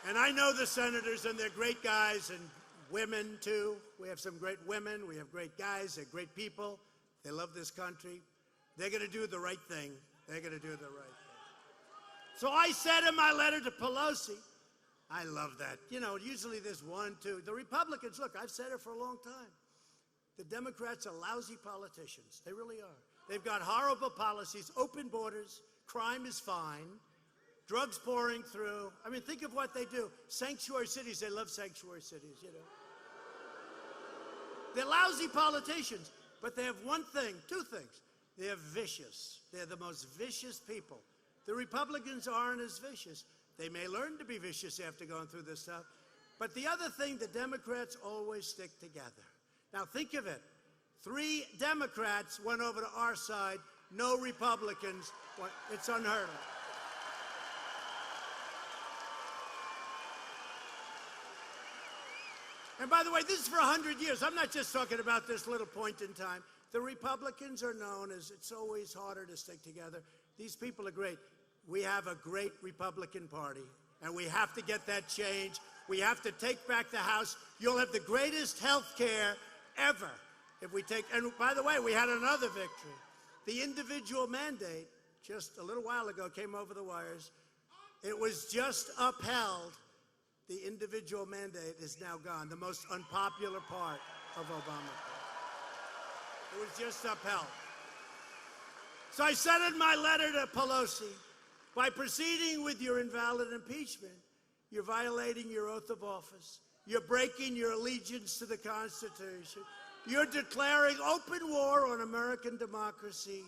And I know the senators, and they're great guys, and women, too. We have some great women. We have great guys. They're great people. They love this country. They're going to do the right thing. They're going to do the right thing. So I said in my letter to Pelosi, I love that. You know, usually there's one, two. The Republicans, look, I've said it for a long time. The Democrats are lousy politicians. They really are. They've got horrible policies, open borders, crime is fine, drugs pouring through. I mean, think of what they do. Sanctuary cities, they love sanctuary cities, you know. They're lousy politicians, but they have one thing, two things. They're vicious. They're the most vicious people. The Republicans aren't as vicious. They may learn to be vicious after going through this stuff. But the other thing, the Democrats always stick together. Now think of it. 3 Democrats went over to our side, no Republicans. It's unheard of. And by the way, this is for 100 years. I'm not just talking about this little point in time. The Republicans are known as it's always harder to stick together. These people are great. We have a great Republican Party, and we have to get that change. We have to take back the House. You'll have the greatest health care ever if we take, and by the way, we had another victory. The individual mandate, just a little while ago, came over the wires. It was just upheld. The individual mandate is now gone, the most unpopular part of Obamacare. It was just upheld. So I said in my letter to Pelosi, by proceeding with your invalid impeachment, you're violating your oath of office. You're breaking your allegiance to the Constitution. You're declaring open war on American democracy.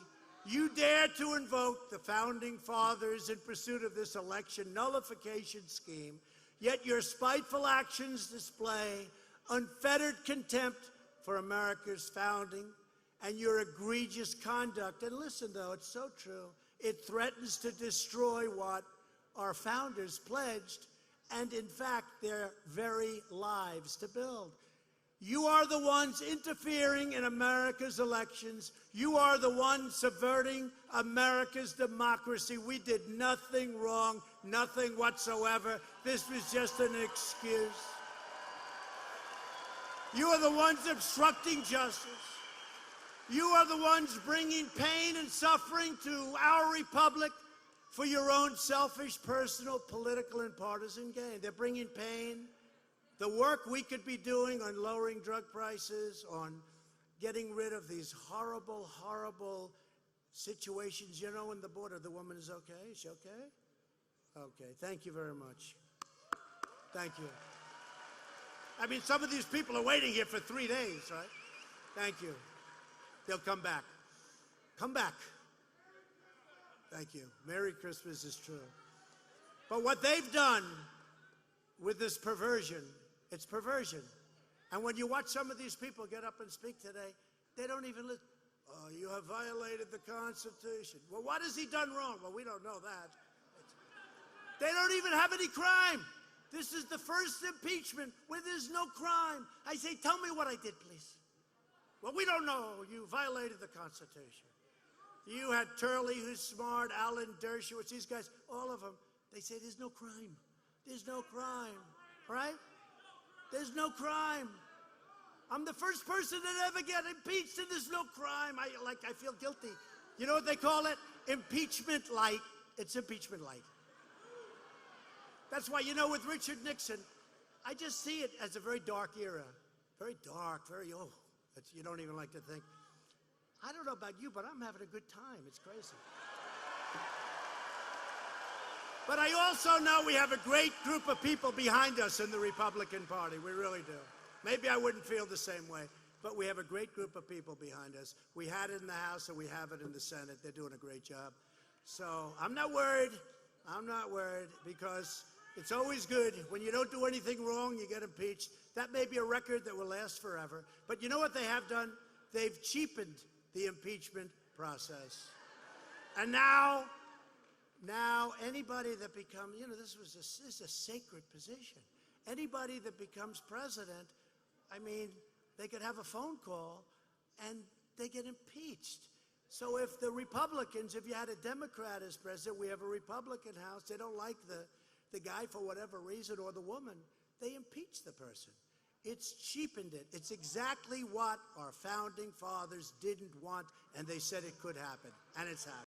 You dare to invoke the Founding Fathers in pursuit of this election nullification scheme, yet your spiteful actions display unfettered contempt for America's founding and your egregious conduct. And listen, though, it's so true. It threatens to destroy what our founders pledged and, in fact, their very lives to build. You are the ones interfering in America's elections. You are the ones subverting America's democracy. We did nothing wrong, nothing whatsoever. This was just an excuse. You are the ones obstructing justice. You are the ones bringing pain and suffering to our republic for your own selfish, personal, political, and partisan gain. They're bringing pain. The work we could be doing on lowering drug prices, on getting rid of these horrible, horrible situations. You know, in the border, the woman is okay. Is she okay? Okay. Thank you very much. Thank you. I mean, some of these people are waiting here for 3 days, right? Thank you. They'll come back. Come back. Thank you. Merry Christmas is true. But what they've done with this perversion, it's perversion. And when you watch some of these people get up and speak today, they don't even listen. Oh, you have violated the Constitution. Well, what has he done wrong? Well, we don't know that. They don't even have any crime. This is the first impeachment where there's no crime. I say, tell me what I did, please. Well, we don't know. You violated the Constitution. You had Turley, who's smart, Alan Dershowitz, these guys, all of them. They say there's no crime. There's no crime, right? There's no crime. I'm the first person to ever get impeached, and there's no crime. I feel guilty. You know what they call it? Impeachment light. It's impeachment light. That's why, you know, with Richard Nixon, I just see it as a very dark era. Very dark, very, you don't even like to think. I don't know about you, but I'm having a good time. It's crazy. But I also know we have a great group of people behind us in the Republican Party. We really do. Maybe I wouldn't feel the same way, but we have a great group of people behind us. We had it in the House and we have it in the Senate. They're doing a great job. So I'm not worried. I'm not worried because it's always good. When you don't do anything wrong, you get impeached. That may be a record that will last forever. But you know what they have done? They've cheapened the impeachment process. And now anybody that becomes, you know, this is a sacred position. Anybody that becomes president, I mean, they could have a phone call and they get impeached. So if the Republicans, if you had a Democrat as president, we have a Republican House, they don't like the guy, for whatever reason, or the woman, they impeach the person. It's cheapened it. It's exactly what our founding fathers didn't want, and they said it could happen, and it's happened.